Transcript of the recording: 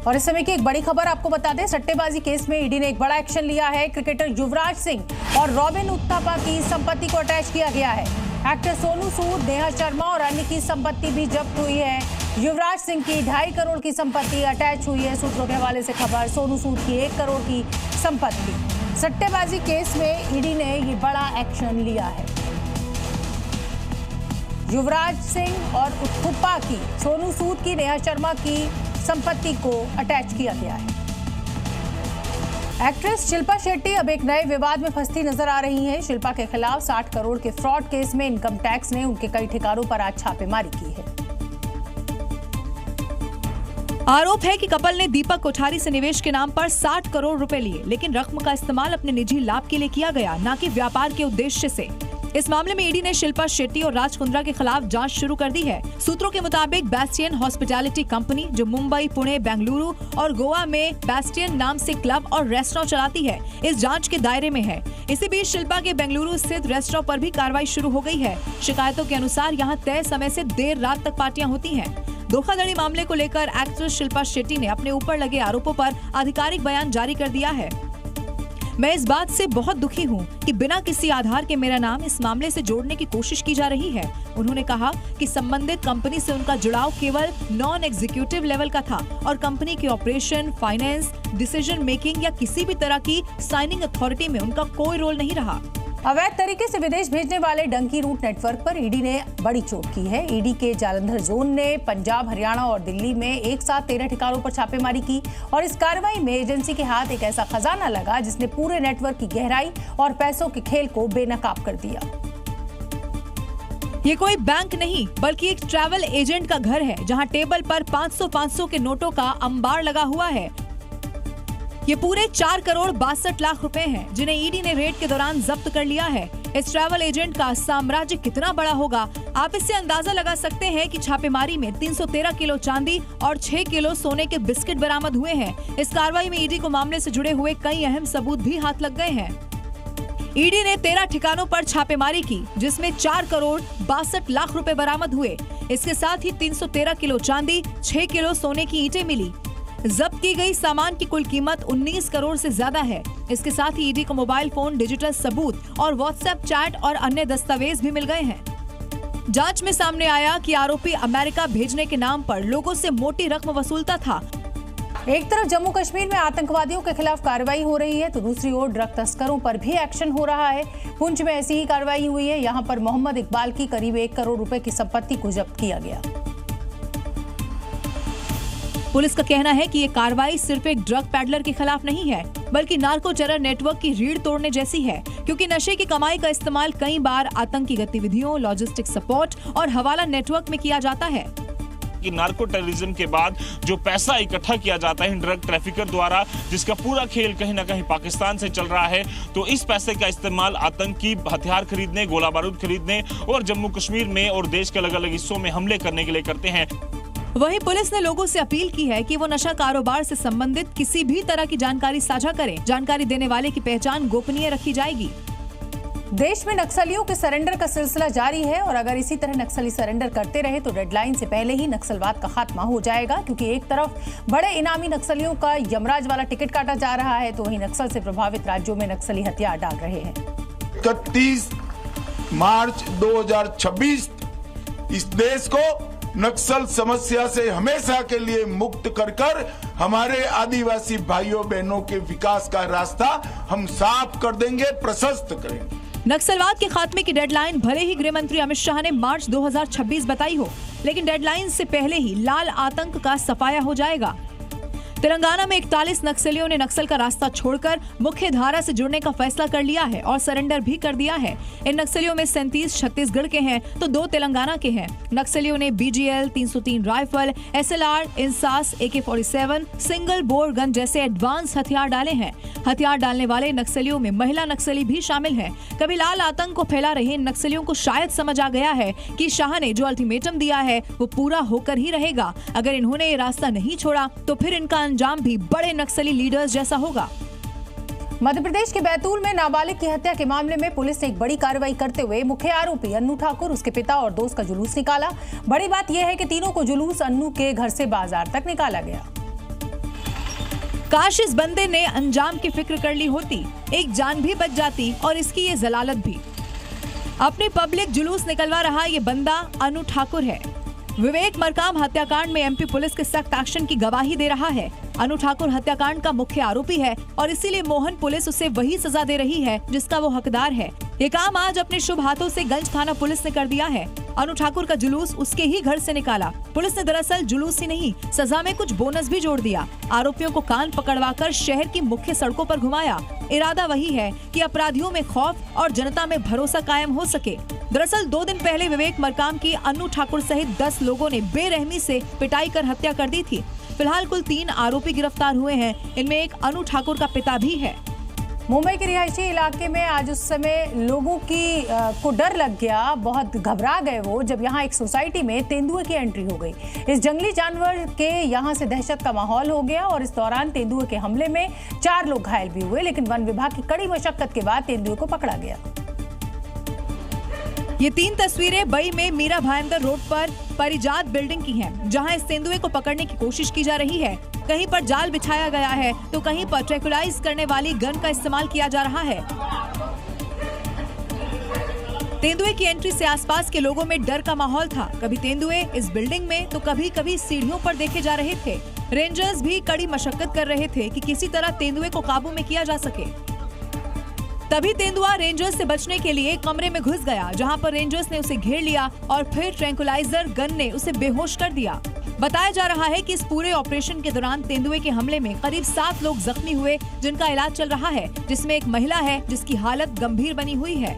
और इस समय की एक बड़ी खबर आपको बता दें, सट्टेबाजी केस में ईडी ने एक बड़ा एक्शन लिया है। क्रिकेटर युवराज सिंह और रॉबिन उत्थापा की संपत्ति को अटैच किया गया है। एक्टर सोनू सूद, नेहा शर्मा और अन्य की संपत्ति भी जब्त हुई है। युवराज सिंह की 2.5 करोड़ की संपत्ति अटैच हुई है। सूत्रों के हवाले से खबर, सोनू सूद की 1 करोड़ की संपत्ति। सट्टेबाजी केस में ईडी ने ये बड़ा एक्शन लिया है। युवराज सिंह और उत्थापा की, सोनू सूद की, नेहा शर्मा की संपत्ति को अटैच किया गया है। एक्ट्रेस शिल्पा शेट्टी अब एक नए विवाद में फंसती नजर आ रही हैं। शिल्पा के खिलाफ 60 करोड़ के फ्रॉड केस में इनकम टैक्स ने उनके कई ठिकानों पर आज छापेमारी की है। आरोप है कि कपल ने दीपक कोठारी से निवेश के नाम पर 60 करोड़ रुपए लिए, लेकिन रकम का इस्तेमाल अपने निजी लाभ के लिए किया गया, न कि व्यापार के उद्देश्य से। इस मामले में ईडी ने शिल्पा शेट्टी और राज कुंद्रा के खिलाफ जांच शुरू कर दी है। सूत्रों के मुताबिक बैस्टियन हॉस्पिटैलिटी कंपनी, जो मुंबई, पुणे, बेंगलुरु और गोवा में बैस्टियन नाम से क्लब और रेस्टोरेंट चलाती है, इस जांच के दायरे में है। इसी बीच शिल्पा के बेंगलुरु स्थित रेस्टोरेंट पर भी कार्रवाई शुरू हो गई है। शिकायतों के अनुसार यहाँ तय समय से देर रात तक पार्टियां होती हैं। धोखाधड़ी मामले को लेकर एक्ट्रेस शिल्पा शेट्टी ने अपने ऊपर लगे आरोपों पर आधिकारिक बयान जारी कर दिया है। मैं इस बात से बहुत दुखी हूं कि बिना किसी आधार के मेरा नाम इस मामले से जोड़ने की कोशिश की जा रही है। उन्होंने कहा कि संबंधित कंपनी से उनका जुड़ाव केवल नॉन एग्जीक्यूटिव लेवल का था और कंपनी के ऑपरेशन, फाइनेंस, डिसीजन मेकिंग या किसी भी तरह की साइनिंग अथॉरिटी में उनका कोई रोल नहीं रहा। अवैध तरीके से विदेश भेजने वाले डंकी रूट नेटवर्क पर ईडी ने बड़ी चोट की है। ईडी के जालंधर जोन ने पंजाब, हरियाणा और दिल्ली में एक साथ 13 ठिकानों पर छापेमारी की और इस कार्रवाई में एजेंसी के हाथ एक ऐसा खजाना लगा जिसने पूरे नेटवर्क की गहराई और पैसों के खेल को बेनकाब कर दिया। ये कोई बैंक नहीं बल्कि एक ट्रैवल एजेंट का घर है, जहां टेबल पर 500-500 के नोटों का अंबार लगा हुआ है। ये पूरे 4 करोड़ 62 लाख रुपए हैं, जिन्हें ईडी ने रेड के दौरान जब्त कर लिया है। इस ट्रैवल एजेंट का साम्राज्य कितना बड़ा होगा, आप इससे अंदाजा लगा सकते हैं कि छापेमारी में 313 किलो चांदी और 6 किलो सोने के बिस्किट बरामद हुए हैं। इस कार्रवाई में ईडी को मामले से जुड़े हुए कई अहम सबूत भी हाथ लग गए हैं। ईडी ने 13 ठिकानों पर छापेमारी की, जिसमें 4 करोड़ 62 लाख रुपए बरामद हुए। इसके साथ ही 313 किलो चांदी, 6 किलो सोने की ईंटें मिली। जब्त की गई सामान की कुल कीमत 19 करोड़ से ज्यादा है। इसके साथ ही ईडी को मोबाइल फोन, डिजिटल सबूत और व्हाट्सएप चैट और अन्य दस्तावेज भी मिल गए हैं। जांच में सामने आया कि आरोपी अमेरिका भेजने के नाम पर लोगों से मोटी रकम वसूलता था। एक तरफ जम्मू कश्मीर में आतंकवादियों के खिलाफ कार्रवाई हो रही है, तो दूसरी ओर ड्रग तस्करों पर भी एक्शन हो रहा है। पुंछ में ऐसी ही कार्रवाई हुई है। यहाँ पर मोहम्मद इकबाल की करीब 1 करोड़ रुपए की संपत्ति को जब्त किया गया। पुलिस का कहना है कि ये कार्रवाई सिर्फ एक ड्रग पैडलर के खिलाफ नहीं है, बल्कि नार्को टेरर नेटवर्क की रीढ़ तोड़ने जैसी है, क्योंकि नशे की कमाई का इस्तेमाल कई बार आतंकी गतिविधियों, लॉजिस्टिक सपोर्ट और हवाला नेटवर्क में किया जाता है। कि नार्को टेररिज्म के बाद जो पैसा इकट्ठा किया जाता है ड्रग ट्रैफिकर द्वारा, जिसका पूरा खेल कहीं ना कहीं पाकिस्तान से चल रहा है, तो इस पैसे का इस्तेमाल आतंकी हथियार खरीदने, गोला बारूद खरीदने और जम्मू कश्मीर में और देश के अलग अलग हिस्सों में हमले करने के लिए करते हैं। वहीं पुलिस ने लोगों से अपील की है कि वो नशा कारोबार से संबंधित किसी भी तरह की जानकारी साझा करें। जानकारी देने वाले की पहचान गोपनीय रखी जाएगी। देश में नक्सलियों के सरेंडर का सिलसिला जारी है और अगर इसी तरह नक्सली सरेंडर करते रहे तो डेडलाइन से पहले ही नक्सलवाद का खात्मा हो जाएगा, क्योंकि एक तरफ बड़े इनामी नक्सलियों का यमराज वाला टिकट काटा जा रहा है, तो वहीं नक्सल से प्रभावित राज्यों में नक्सली हथियार डाल रहे हैं। 31 मार्च 2026 इस देश को नक्सल समस्या से हमेशा के लिए मुक्त कर हमारे आदिवासी भाइयों बहनों के विकास का रास्ता हम साफ कर देंगे, प्रशस्त करेंगे। नक्सलवाद के खात्मे की डेडलाइन भले ही गृह मंत्री अमित शाह ने मार्च 2026 बताई हो, लेकिन डेडलाइन से पहले ही लाल आतंक का सफाया हो जाएगा। तेलंगाना में 41 नक्सलियों ने नक्सल का रास्ता छोड़कर मुख्य धारा से जुड़ने का फैसला कर लिया है और सरेंडर भी कर दिया है। इन नक्सलियों में 37 छत्तीसगढ़ के हैं तो 2 तेलंगाना के हैं। नक्सलियों ने BGL, 303 rifle, SLR, INSAS, AK-47, single bore gun जैसे एडवांस हथियार डाले हैं। हथियार डालने वाले नक्सलियों में महिला नक्सली भी शामिल हैं। कभी लाल आतंक को फैला रहे इन नक्सलियों को शायद समझ आ गया है कि शाह ने जो अल्टीमेटम दिया है वो पूरा होकर ही रहेगा। अगर इन्होंने ये रास्ता नहीं छोड़ा तो फिर इनका अंजाम भी बड़े नक्सली लीडर्स जैसा होगा। मध्य प्रदेश के बैतूल में नाबालिग की हत्या के मामले में पुलिस ने एक बड़ी कार्रवाई करते हुए मुख्य आरोपी अन्नू ठाकुर, उसके पिता और दोस्त का जुलूस निकाला। बड़ी बात यह है कि तीनों को जुलूस अन्नू के घर से बाजार तक निकाला गया। काश इस बंदे ने अंजाम की फिक्र कर ली होती, एक जान भी बच जाती और इसकी ये जलालत भी। अपनी पब्लिक जुलूस निकलवा रहा ये बंदा अनु ठाकुर है। विवेक मरकाम हत्याकांड में एमपी पुलिस के सख्त एक्शन की गवाही दे रहा है। अनु ठाकुर हत्याकांड का मुख्य आरोपी है और इसीलिए मोहन पुलिस उसे वही सजा दे रही है जिसका वो हकदार है। ये काम आज अपने शुभ हाथों से गंज थाना पुलिस ने कर दिया है। अनु ठाकुर का जुलूस उसके ही घर से निकाला। पुलिस ने दरअसल जुलूस ही नहीं, सजा में कुछ बोनस भी जोड़ दिया। आरोपियों को कान पकड़वाकर शहर की मुख्य सड़कों पर घुमाया। इरादा वही है कि अपराधियों में खौफ और जनता में भरोसा कायम हो सके। दरअसल 2 दिन पहले विवेक मरकाम की अनु ठाकुर सहित 10 लोगों ने बेरहमी से पिटाई कर हत्या कर दी थी। फिलहाल कुल 3 आरोपी गिरफ्तार हुए हैं। इनमें एक अनु ठाकुर का पिता भी है। मुंबई के रिहायशी इलाके में आज उस समय लोगों को डर लग गया, बहुत घबरा गए वो, जब यहाँ एक सोसाइटी में तेंदुए की एंट्री हो गई। इस जंगली जानवर के यहाँ से दहशत का माहौल हो गया और इस दौरान तेंदुए के हमले में 4 लोग घायल भी हुए, लेकिन वन विभाग की कड़ी मशक्कत के बाद तेंदुए को पकड़ा गया। ये 3 तस्वीरें बई में मीरा भायंदर रोड पर परिजात बिल्डिंग की हैं, जहां इस तेंदुए को पकड़ने की कोशिश की जा रही है। कहीं पर जाल बिछाया गया है तो कहीं पर ट्रैंक्विलाइज करने वाली गन का इस्तेमाल किया जा रहा है। तेंदुए की एंट्री से आसपास के लोगों में डर का माहौल था। कभी तेंदुए इस बिल्डिंग में तो कभी कभी सीढ़ियों पर देखे जा रहे थे। रेंजर्स भी कड़ी मशक्कत कर रहे थे कि किसी तरह तेंदुए को काबू में किया जा सके। तभी तेंदुआ रेंजर्स से बचने के लिए कमरे में घुस गया, जहां पर रेंजर्स ने उसे घेर लिया और फिर ट्रैंक्विलाइजर गन ने उसे बेहोश कर दिया। बताया जा रहा है कि इस पूरे ऑपरेशन के दौरान तेंदुए के हमले में करीब 7 लोग जख्मी हुए, जिनका इलाज चल रहा है, जिसमें एक महिला है जिसकी हालत गंभीर बनी हुई है।